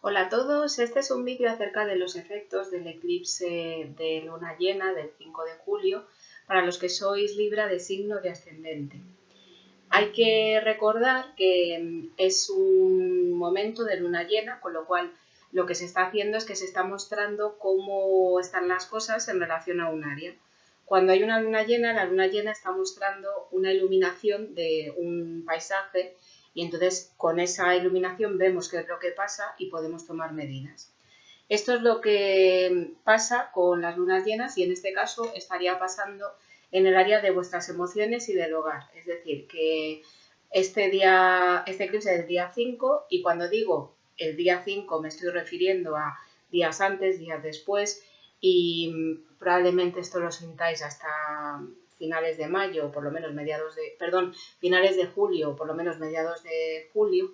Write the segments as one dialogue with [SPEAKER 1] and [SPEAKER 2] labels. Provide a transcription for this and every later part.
[SPEAKER 1] Hola a todos, este es un vídeo acerca de los efectos del eclipse de luna llena del 5 de julio para los que sois Libra de signo de ascendente. Hay que recordar que es un momento de luna llena, con lo cual lo que se está haciendo es que se está mostrando cómo están las cosas en relación a un área. Cuando hay una luna llena, la luna llena está mostrando una iluminación de un paisaje y entonces con esa iluminación vemos qué es lo que pasa y podemos tomar medidas. Esto es lo que pasa con las lunas llenas y en este caso estaría pasando en el área de vuestras emociones y del hogar. Es decir, que este eclipse es del día 5 y cuando digo el día 5 me estoy refiriendo a días antes, días después y probablemente esto lo sintáis hasta finales de mayo, o por lo menos finales de julio, o por lo menos mediados de julio.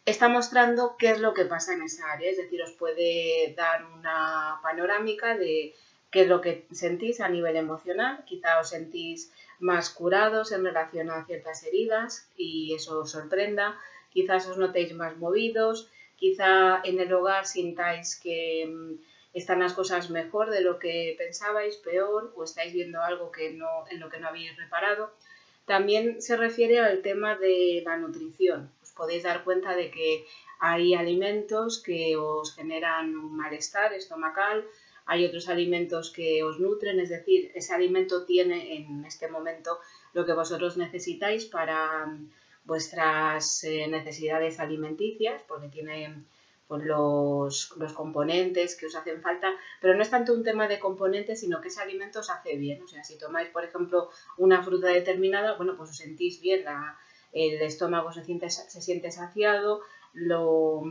[SPEAKER 1] Está mostrando qué es lo que pasa en esa área, es decir, os puede dar una panorámica de qué es lo que sentís a nivel emocional, quizá os sentís más curados en relación a ciertas heridas y eso os sorprenda, quizás os notéis más movidos, quizá en el hogar sintáis que están las cosas mejor de lo que pensabais, peor, o estáis viendo algo en lo que no habéis reparado. También se refiere al tema de la nutrición. Os podéis dar cuenta de que hay alimentos que os generan un malestar estomacal, hay otros alimentos que os nutren, es decir, ese alimento tiene en este momento lo que vosotros necesitáis para vuestras necesidades alimenticias, porque tiene pues, los componentes que os hacen falta, pero no es tanto un tema de componentes, sino que ese alimento os hace bien. O sea, si tomáis, por ejemplo, una fruta determinada, bueno, pues os sentís bien, el estómago se siente saciado, lo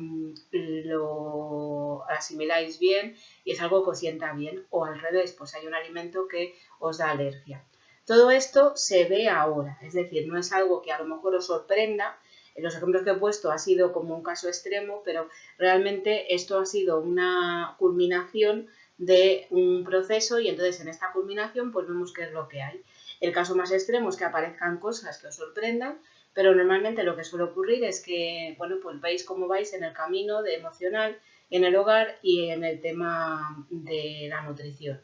[SPEAKER 1] asimiláis bien y es algo que os sienta bien, o al revés, pues hay un alimento que os da alergia. Todo esto se ve ahora, es decir, no es algo que a lo mejor os sorprenda. Los ejemplos que he puesto ha sido como un caso extremo, pero realmente esto ha sido una culminación de un proceso y entonces en esta culminación pues vemos qué es lo que hay. El caso más extremo es que aparezcan cosas que os sorprendan, pero normalmente lo que suele ocurrir es que, bueno, pues veis cómo vais en el camino de emocional, en el hogar y en el tema de la nutrición.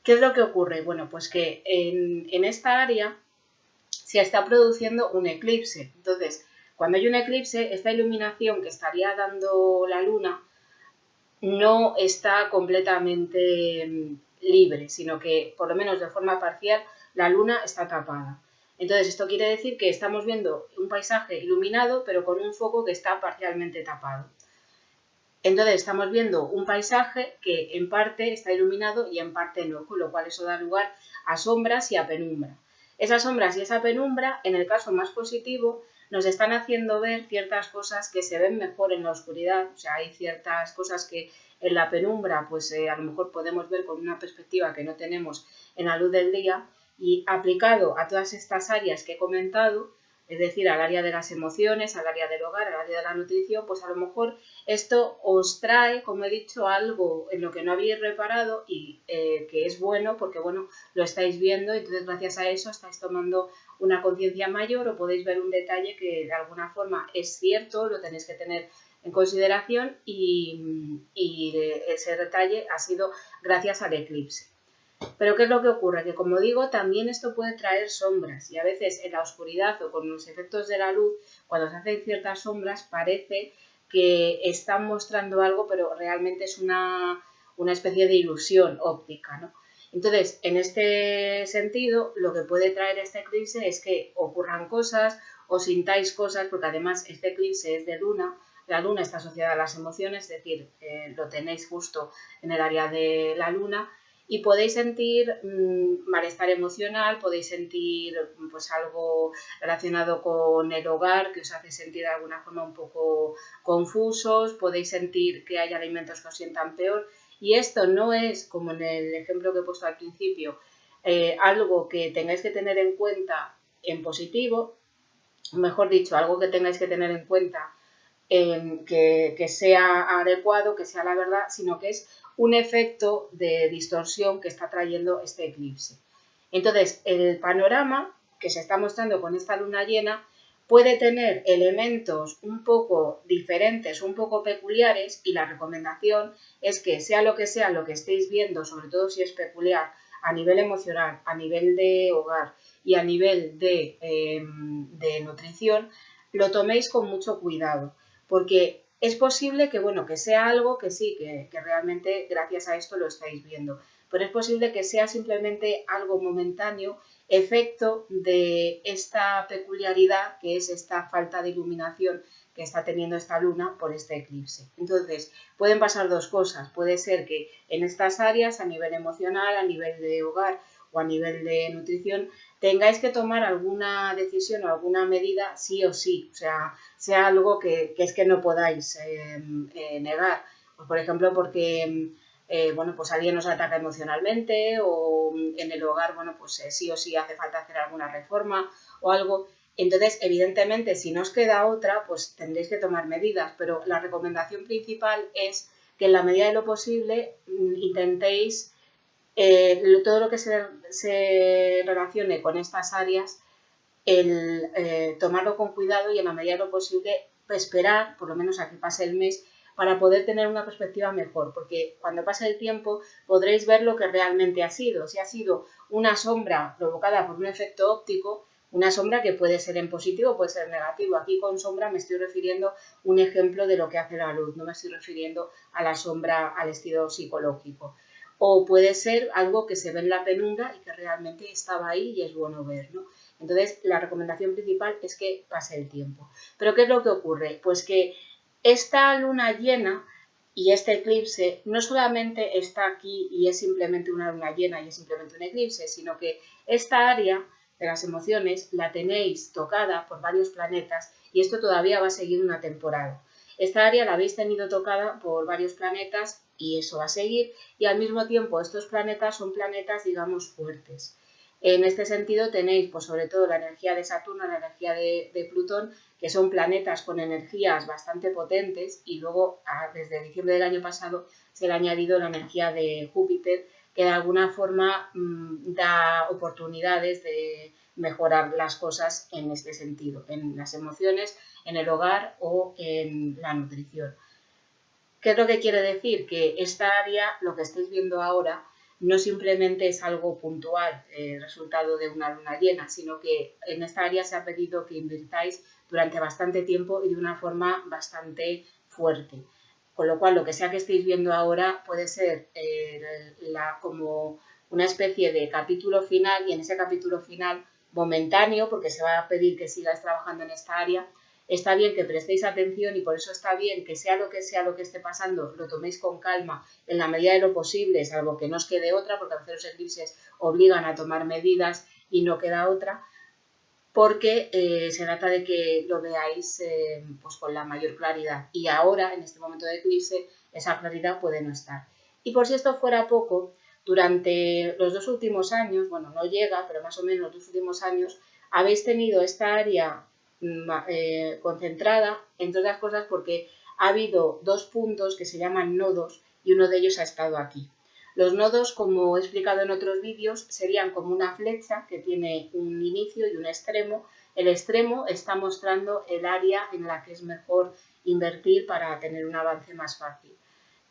[SPEAKER 1] ¿Qué es lo que ocurre? Bueno, pues que en esta área se está produciendo un eclipse. Entonces, cuando hay un eclipse, esta iluminación que estaría dando la luna no está completamente libre, sino que, por lo menos de forma parcial, la luna está tapada. Entonces, esto quiere decir que estamos viendo un paisaje iluminado, pero con un foco que está parcialmente tapado. Entonces, estamos viendo un paisaje que en parte está iluminado y en parte no, con lo cual eso da lugar a sombras y a penumbra. Esas sombras y esa penumbra, en el caso más positivo, nos están haciendo ver ciertas cosas que se ven mejor en la oscuridad. O sea, hay ciertas cosas que en la penumbra, pues a lo mejor podemos ver con una perspectiva que no tenemos en la luz del día, y aplicado a todas estas áreas que he comentado, es decir, al área de las emociones, al área del hogar, al área de la nutrición, pues a lo mejor esto os trae, como he dicho, algo en lo que no habéis reparado y que es bueno porque, bueno, lo estáis viendo y entonces gracias a eso estáis tomando una conciencia mayor o podéis ver un detalle que de alguna forma es cierto, lo tenéis que tener en consideración y ese detalle ha sido gracias al eclipse. Pero ¿qué es lo que ocurre? Que como digo, también esto puede traer sombras y a veces en la oscuridad o con los efectos de la luz, cuando se hacen ciertas sombras, parece que están mostrando algo, pero realmente es una especie de ilusión óptica, ¿no? Entonces, en este sentido, lo que puede traer este eclipse es que ocurran cosas o sintáis cosas, porque además este eclipse es de luna, la luna está asociada a las emociones, es decir, lo tenéis justo en el área de la luna, y podéis sentir malestar emocional, podéis sentir pues algo relacionado con el hogar que os hace sentir de alguna forma un poco confusos, podéis sentir que hay alimentos que os sientan peor y esto no es, como en el ejemplo que he puesto al principio, algo que tengáis que tener en cuenta en positivo, mejor dicho, algo que tengáis que tener en cuenta que sea adecuado, que sea la verdad, sino que es un efecto de distorsión que está trayendo este eclipse. Entonces, el panorama que se está mostrando con esta luna llena, puede tener elementos un poco diferentes, un poco peculiares, y la recomendación es que sea lo que estéis viendo, sobre todo si es peculiar, a nivel emocional, a nivel de hogar y a nivel de nutrición, lo toméis con mucho cuidado, porque es posible que, bueno, que sea algo que sí, que realmente gracias a esto lo estáis viendo, pero es posible que sea simplemente algo momentáneo, efecto de esta peculiaridad que es esta falta de iluminación que está teniendo esta luna por este eclipse. Entonces, pueden pasar dos cosas. Puede ser que en estas áreas, a nivel emocional, a nivel de hogar o a nivel de nutrición, tengáis que tomar alguna decisión o alguna medida sí o sí, o sea algo que es que no podáis negar. Pues, por ejemplo, porque bueno, pues alguien nos ataca emocionalmente, o en el hogar, bueno, pues sí o sí hace falta hacer alguna reforma o algo. Entonces, evidentemente, si no os queda otra, pues tendréis que tomar medidas, pero la recomendación principal es que en la medida de lo posible intentéis todo lo que se relacione con estas áreas, tomarlo con cuidado y en la medida de lo posible esperar, por lo menos a que pase el mes, para poder tener una perspectiva mejor, porque cuando pase el tiempo podréis ver lo que realmente ha sido. Si ha sido una sombra provocada por un efecto óptico, una sombra que puede ser en positivo o puede ser en negativo. Aquí con sombra me estoy refiriendo a un ejemplo de lo que hace la luz, no me estoy refiriendo a la sombra al estilo psicológico. O puede ser algo que se ve en la penumbra y que realmente estaba ahí y es bueno ver, ¿no? Entonces, la recomendación principal es que pase el tiempo. ¿Pero qué es lo que ocurre? Pues que esta luna llena y este eclipse no solamente está aquí y es simplemente una luna llena y es simplemente un eclipse, sino que esta área de las emociones la tenéis tocada por varios planetas y esto todavía va a seguir una temporada. Esta área la habéis tenido tocada por varios planetas y eso va a seguir, y al mismo tiempo estos planetas son planetas, digamos, fuertes. En este sentido tenéis, pues sobre todo la energía de Saturno, la energía de Plutón, que son planetas con energías bastante potentes, y luego desde diciembre del año pasado se le ha añadido la energía de Júpiter, que de alguna forma da oportunidades de mejorar las cosas en este sentido, en las emociones, en el hogar o en la nutrición. ¿Qué es lo que quiere decir? Que esta área, lo que estáis viendo ahora, no simplemente es algo puntual, resultado de una luna llena, sino que en esta área se ha pedido que invirtáis durante bastante tiempo y de una forma bastante fuerte. Con lo cual, lo que sea que estéis viendo ahora puede ser como una especie de capítulo final, y en ese capítulo final momentáneo, porque se va a pedir que sigáis trabajando en esta área, está bien que prestéis atención, y por eso está bien que sea lo que esté pasando, lo toméis con calma en la medida de lo posible, salvo que no os quede otra, porque a veces los eclipses obligan a tomar medidas y no queda otra, porque se trata de que lo veáis pues con la mayor claridad. Y ahora, en este momento de eclipse, esa claridad puede no estar. Y por si esto fuera poco, durante los 2 últimos años, bueno, no llega, pero más o menos los 2 últimos años, habéis tenido esta área concentrada, entre otras cosas porque ha habido 2 puntos que se llaman nodos y uno de ellos ha estado aquí. Los nodos, como he explicado en otros vídeos, serían como una flecha que tiene un inicio y un extremo. El extremo está mostrando el área en la que es mejor invertir para tener un avance más fácil.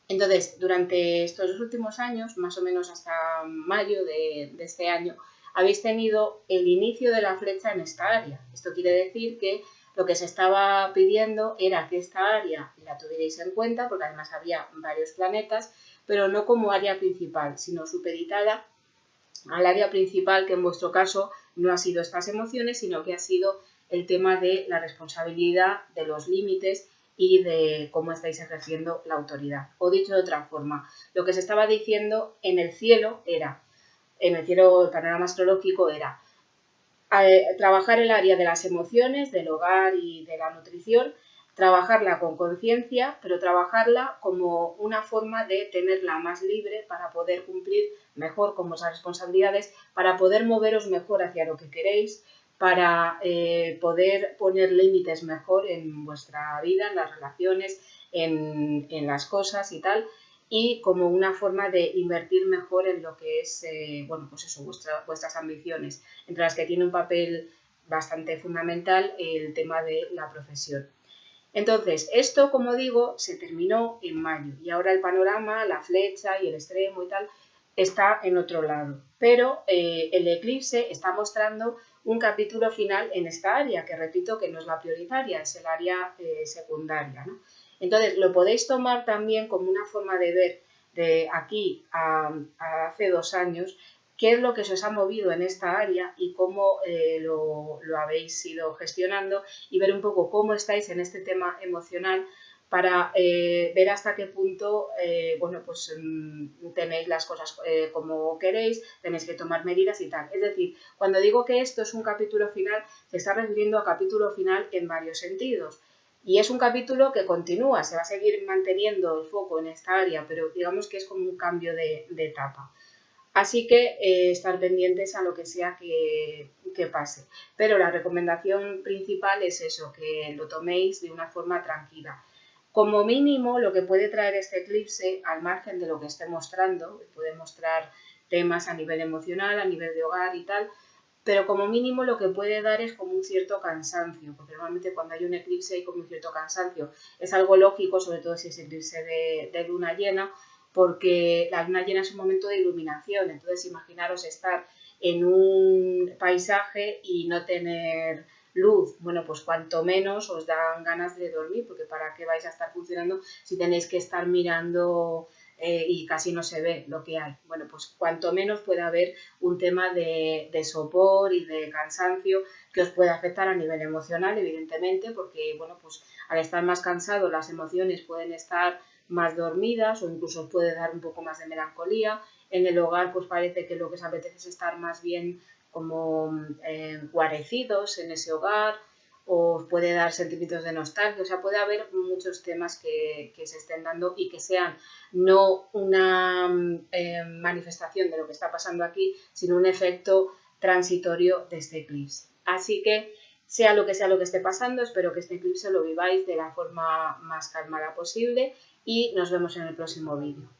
[SPEAKER 1] Entonces, durante estos 2 últimos años, más o menos hasta mayo de este año, habéis tenido el inicio de la flecha en esta área. Esto quiere decir que lo que se estaba pidiendo era que esta área la tuvierais en cuenta, porque además había varios planetas, pero no como área principal, sino supeditada al área principal, que en vuestro caso no ha sido estas emociones, sino que ha sido el tema de la responsabilidad, de los límites y de cómo estáis ejerciendo la autoridad. O dicho de otra forma, lo que se estaba diciendo en el cielo, el panorama astrológico era trabajar el área de las emociones, del hogar y de la nutrición, trabajarla con conciencia, pero trabajarla como una forma de tenerla más libre para poder cumplir mejor con vuestras responsabilidades, para poder moveros mejor hacia lo que queréis, para poder poner límites mejor en vuestra vida, en las relaciones, en las cosas y tal, y como una forma de invertir mejor en lo que es, bueno, pues eso, vuestras ambiciones, entre las que tiene un papel bastante fundamental el tema de la profesión. Entonces, esto, como digo, se terminó en mayo y ahora el panorama, la flecha y el extremo y tal, está en otro lado. Pero el eclipse está mostrando un capítulo final en esta área, que repito que no es la prioritaria, es el área secundaria, ¿no? Entonces, lo podéis tomar también como una forma de ver de aquí a hace 2 años qué es lo que se os ha movido en esta área y cómo lo habéis ido gestionando y ver un poco cómo estáis en este tema emocional para ver hasta qué punto bueno, pues, tenéis las cosas como queréis, tenéis que tomar medidas y tal. Es decir, cuando digo que esto es un capítulo final, se está refiriendo a capítulo final en varios sentidos. Y es un capítulo que continúa, se va a seguir manteniendo el foco en esta área, pero digamos que es como un cambio de etapa. Así que estar pendientes a lo que sea que pase. Pero la recomendación principal es eso, que lo toméis de una forma tranquila. Como mínimo, lo que puede traer este eclipse, al margen de lo que esté mostrando, puede mostrar temas a nivel emocional, a nivel de hogar y tal, pero como mínimo lo que puede dar es como un cierto cansancio, porque normalmente cuando hay un eclipse hay como un cierto cansancio. Es algo lógico, sobre todo si es eclipse de luna llena, porque la luna llena es un momento de iluminación, entonces imaginaros estar en un paisaje y no tener luz, bueno, pues cuanto menos os dan ganas de dormir, porque para qué vais a estar funcionando si tenéis que estar mirando y casi no se ve lo que hay. Bueno, pues cuanto menos puede haber un tema de sopor y de cansancio que os puede afectar a nivel emocional, evidentemente, porque, bueno, pues al estar más cansado las emociones pueden estar más dormidas o incluso os puede dar un poco más de melancolía. En el hogar pues parece que lo que os apetece es estar más bien como guarecidos en ese hogar, o os puede dar sentimientos de nostalgia, o sea, puede haber muchos temas que se estén dando y que sean no una manifestación de lo que está pasando aquí, sino un efecto transitorio de este eclipse. Así que sea lo que esté pasando, espero que este eclipse lo viváis de la forma más calmada posible y nos vemos en el próximo vídeo.